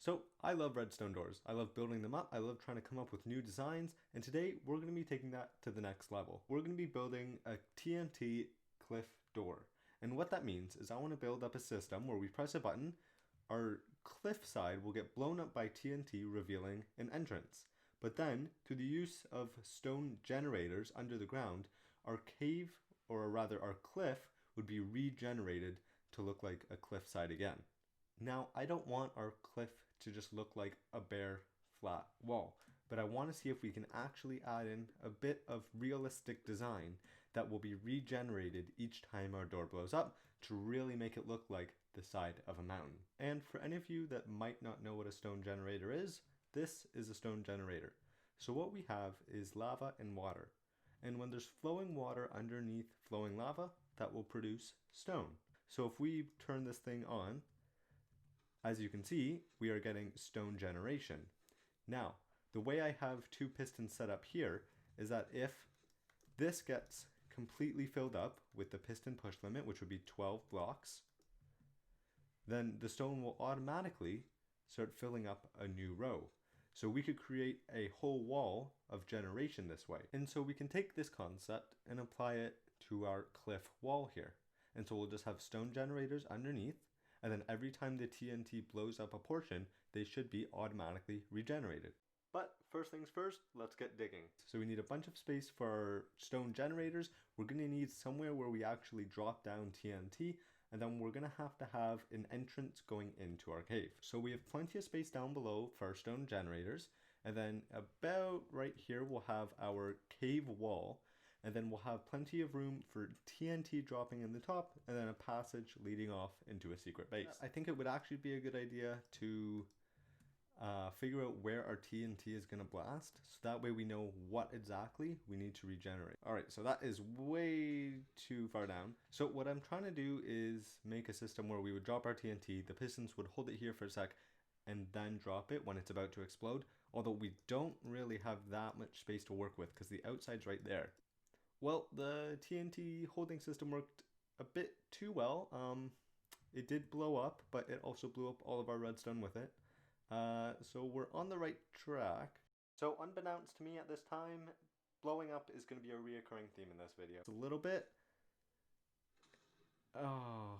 So I love redstone doors. I love building them up. I love trying to come up with new designs. And today we're going to be taking that to the next level. We're going to be building a TNT cliff door. And what that means is I want to build up a system where we press a button, our cliff side will get blown up by TNT, revealing an entrance. But then, through the use of stone generators under the ground, our cave, or rather our cliff, would be regenerated to look like a cliff side again. Now, I don't want our cliff to just look like a bare, flat wall, but I want to see if we can actually add in a bit of realistic design that will be regenerated each time our door blows up to really make it look like the side of a mountain. And for any of you that might not know what a stone generator is, this is a stone generator. So what we have is lava and water. And when there's flowing water underneath flowing lava, that will produce stone. So if we turn this thing on, as you can see, we are getting stone generation. Now, the way I have two pistons set up here is that if this gets completely filled up with the piston push limit, which would be 12 blocks, then the stone will automatically start filling up a new row. So we could create a whole wall of generation this way. And so we can take this concept and apply it to our cliff wall here. And so we'll just have stone generators underneath, and then every time the TNT blows up a portion, they should be automatically regenerated. But first things first, let's get digging. So we need a bunch of space for our stone generators. We're going to need somewhere where we actually drop down TNT, and then we're going to have an entrance going into our cave. So we have plenty of space down below for our stone generators, and then about right here we'll have our cave wall, and then we'll have plenty of room for TNT dropping in the top, and then a passage leading off into a secret base. I think it would actually be a good idea to figure out where our TNT is going to blast, so that way we know what exactly we need to regenerate. Alright, so that is way too far down. So what I'm trying to do is make a system where we would drop our TNT, the pistons would hold it here for a sec, and then drop it when it's about to explode, although we don't really have that much space to work with because the outside's right there. Well, the TNT holding system worked a bit too well. It did blow up, but it also blew up all of our redstone with it. So we're on the right track. So unbeknownst to me at this time, blowing up is going to be a reoccurring theme in this video. It's a little bit. Oh.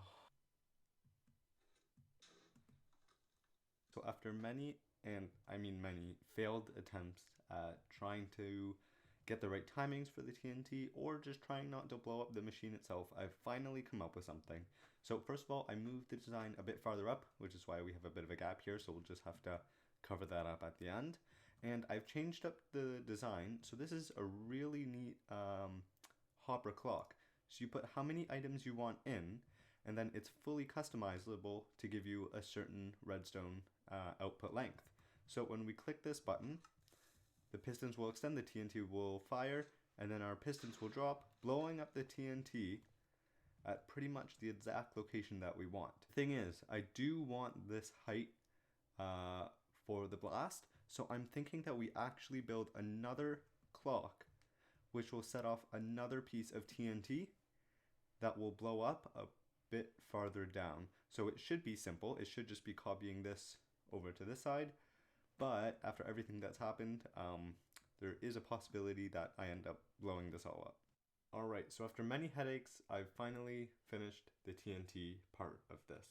So after many, and I mean many, failed attempts at trying to get the right timings for the TNT, or just trying not to blow up the machine itself, I've finally come up with something. So first of all, I moved the design a bit farther up, which is why we have a bit of a gap here, so we'll just have to cover that up at the end. And I've changed up the design, so this is a really neat hopper clock. So you put how many items you want in, and then it's fully customizable to give you a certain redstone output length. So when we click this button, the pistons will extend, the TNT will fire, and then our pistons will drop, blowing up the TNT at pretty much the exact location that we want. The thing is, I do want this height for the blast, so I'm thinking that we actually build another clock which will set off another piece of TNT that will blow up a bit farther down. So it should be simple, it should just be copying this over to this side. But after everything that's happened, there is a possibility that I end up blowing this all up. Alright, so after many headaches, I've finally finished the TNT part of this.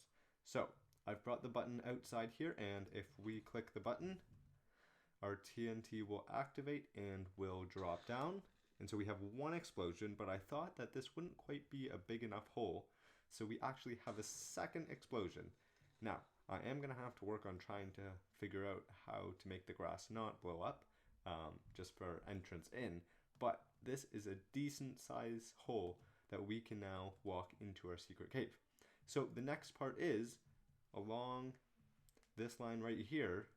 So, I've brought the button outside here, and if we click the button, our TNT will activate and will drop down. And so we have one explosion, but I thought that this wouldn't quite be a big enough hole, so we actually have a second explosion. Now, I am going to have to work on trying to figure out how to make the grass not blow up, just for entrance in, but this is a decent size hole that we can now walk into our secret cave. So the next part is, along this line right here,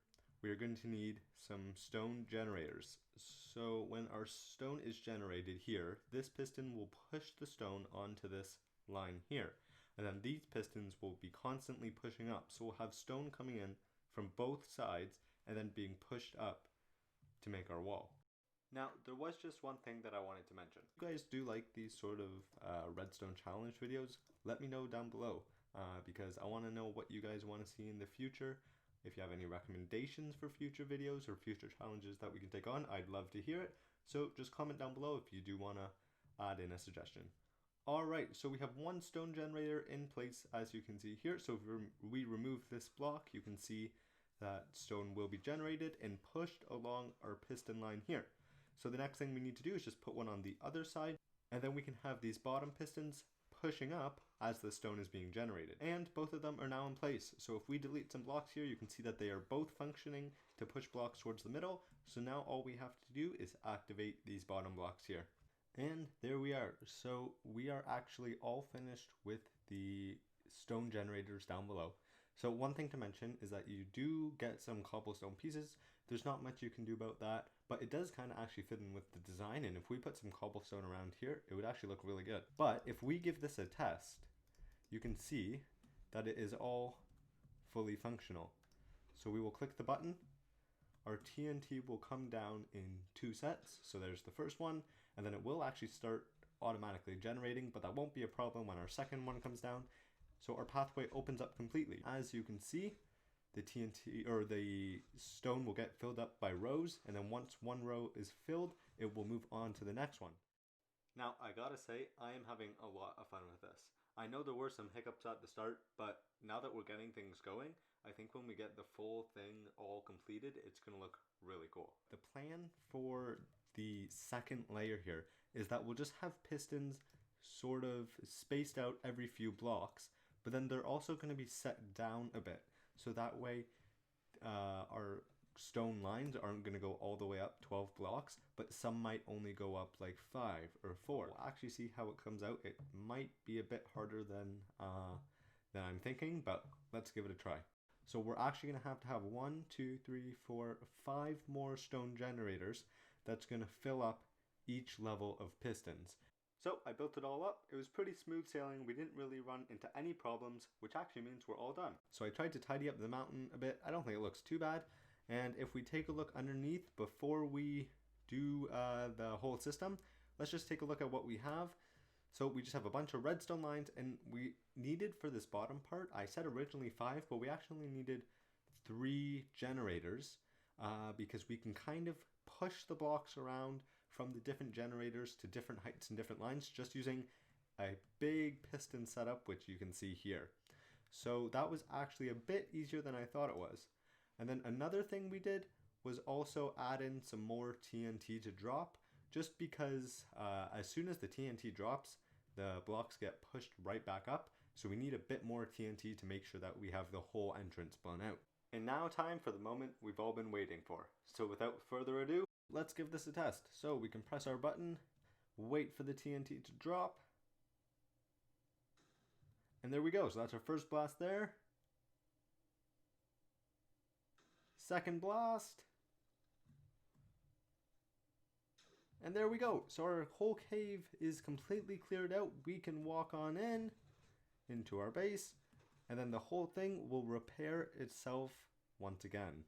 we are going to need some stone generators. So when our stone is generated here, this piston will push the stone onto this line here. And then these pistons will be constantly pushing up. So we'll have stone coming in from both sides and then being pushed up to make our wall. Now, there was just one thing that I wanted to mention. If you guys do like these sort of redstone challenge videos, let me know down below because I want to know what you guys want to see in the future. If you have any recommendations for future videos or future challenges that we can take on, I'd love to hear it. So just comment down below if you do want to add in a suggestion. Alright, so we have one stone generator in place, as you can see here. So if we remove this block, you can see that stone will be generated and pushed along our piston line here. So the next thing we need to do is just put one on the other side, and then we can have these bottom pistons pushing up as the stone is being generated. And both of them are now in place. So if we delete some blocks here, you can see that they are both functioning to push blocks towards the middle. So now all we have to do is activate these bottom blocks here. And there we are. So we are actually all finished with the stone generators down below. So one thing to mention is that you do get some cobblestone pieces. There's not much you can do about that, but it does kind of actually fit in with the design. And if we put some cobblestone around here, it would actually look really good. But if we give this a test, you can see that it is all fully functional. So we will click the button. Our TNT will come down in 2 sets. So there's the first one, and then it will actually start automatically generating, but that won't be a problem when our second one comes down. So our pathway opens up completely. As you can see, the TNT or the stone will get filled up by rows, and then once one row is filled, it will move on to the next one. Now, I gotta say, I am having a lot of fun with this. I know there were some hiccups at the start, but now that we're getting things going, I think when we get the full thing all completed, it's gonna look really cool. The plan for the second layer here is that we'll just have pistons sort of spaced out every few blocks, but then they're also going to be set down a bit. So that way our stone lines aren't going to go all the way up 12 blocks, but some might only go up like 5 or 4. We'll actually see how it comes out. It might be a bit harder than I'm thinking, but let's give it a try. So we're actually going to have 1, 2, 3, 4, 5 more stone generators that's going to fill up each level of pistons. So I built it all up. It was pretty smooth sailing. We didn't really run into any problems, which actually means we're all done. So I tried to tidy up the mountain a bit. I don't think it looks too bad. And if we take a look underneath before we do the whole system, let's just take a look at what we have. So we just have a bunch of redstone lines, and we needed for this bottom part, I said originally 5, but we actually needed 3 generators because we can kind of push the blocks around from the different generators to different heights and different lines just using a big piston setup, which you can see here. So that was actually a bit easier than I thought it was. And then another thing we did was also add in some more TNT to drop, just because as soon as the TNT drops, the blocks get pushed right back up. So we need a bit more TNT to make sure that we have the whole entrance blown out. And now time for the moment we've all been waiting for. So without further ado, let's give this a test. So we can press our button, wait for the TNT to drop. And there we go. So that's our first blast there. Second blast. And there we go. So our whole cave is completely cleared out. We can walk on into our base, and then the whole thing will repair itself once again.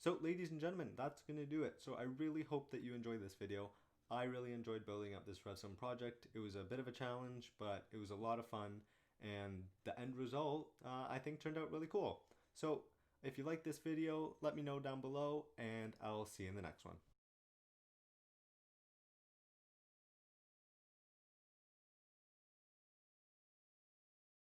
So ladies and gentlemen, that's going to do it. So I really hope that you enjoyed this video. I really enjoyed building up this redstone project. It was a bit of a challenge, but it was a lot of fun. And the end result, I think, turned out really cool. So if you like this video, let me know down below, and I'll see you in the next one.